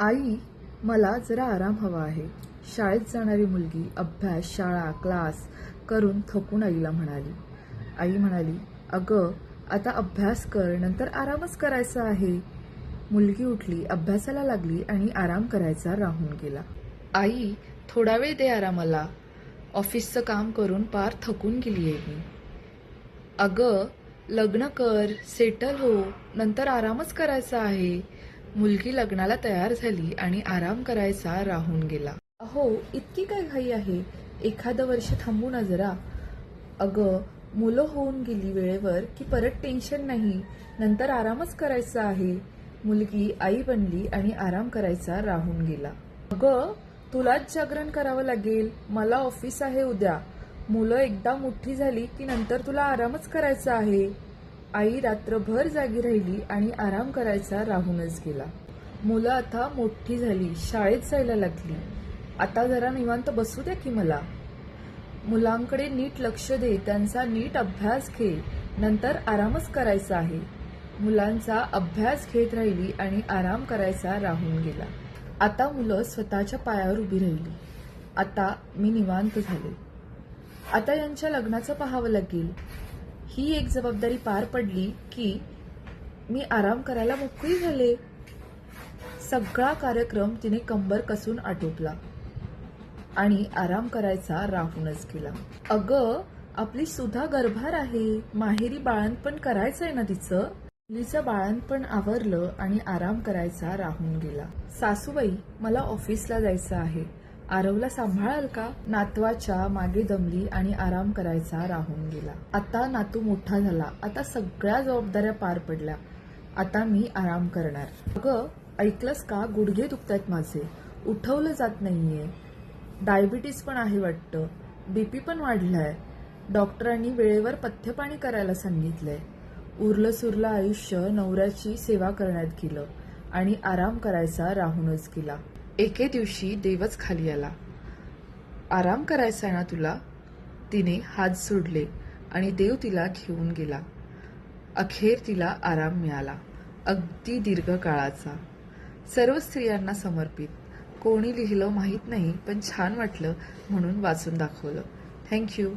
आई, मला जरा आराम हवा आहे. शाळेत जाणारी मुलगी अभ्यास, शाळा, क्लास करून थकून आईला म्हणाली. आई म्हणाली, अगं, आता अभ्यास कर, नंतर आरामच करायचा आहे. मुलगी उठली, अभ्यासाला लागली आणि आराम करायचा राहून गेला. आई, थोडा वेळ दे आरामाला. ऑफिसचं काम करून पार थकून गेलीये मी. अगं, लग्न कर, सेटल हो, नंतर आरामच करायचा आहे. मुलगी लग्नाला तयार झाली आणि आराम करायचा राहून गेला. अहो, इतकी काय घाई आहे? एखादं वर्ष थांबू ना जरा. अगं, मुलं होऊन गेली वेळेवर की परत टेन्शन नाही, नंतर आरामच करायचा आहे. मुलगी आई बनली आणि आराम करायचा राहून गेला. अगं, तुलाच जागरण करावं लागेल, मला ऑफिस आहे उद्या. मुलं एकदा मोठी झाली की नंतर तुला आरामच करायचा आहे. आई रात्रभर जागी राहिली आणि आराम करायचा राहूनच गेला. मुलं आता मोठी झाली, शाळेत जायला लागली. आता जरा निवांत बसू द्या की मला. मुलांकडे नीट लक्ष दे, त्यांचा नीट अभ्यास घे, नंतर आरामच करायचा आहे. मुलांचा अभ्यास घेत राहिली आणि आराम करायचा राहून गेला. आता मुलं स्वतःच्या पायावर उभी राहिली. आता मी निवांत झाले. आता यांच्या लग्नाचं पाहावं लागेल. ही एक जबाबदारी पार पडली की मी आराम करायला मोकळी झाले. सगळा कार्यक्रम तिने कंबर कसून आटोपला आणि आराम करायचा राहूनच गेला. अगं, आपली सुधा गर्भार आहे, माहेरी बाळंतपण करायचंय ना तिचं. मुलीचं बाळंतपण आवरलं आणि आराम करायचा राहून गेला. सासूबाई, मला ऑफिसला जायचं आहे, आरवला सांभाळाल का? नातवाच्या मागे दमली आणि आराम करायचा राहून गेला. आता नातू मोठा झाला, आता सगळ्या जबाबदाऱ्या पार पडल्या. आता मी आराम करणार. अगं, ऐकलंस का? गुडघे दुखतायत माझे, उठवलं जात नाहीये. डायबिटीज पण आहे वाटतं, बीपी पण वाढलाय. डॉक्टरांनी वेळेवर पथ्यपाणी करायला सांगितलंय. उरलं सुरलं आयुष्य नवऱ्याची सेवा करण्यात गेलं आणि आराम करायचा राहूनच गेला. एके दिवशी देवच खाली आला. आराम करायचा आहे ना तुला? तिने हात जोडले आणि देव तिला घेऊन गेला. अखेर तिला आराम मिळाला, अगदी दीर्घ काळाचा. सर्व स्त्रियांना समर्पित. कोणी लिहिलं माहीत नाही, पण छान वाटलं म्हणून वाचून दाखवलं. थँक्यू.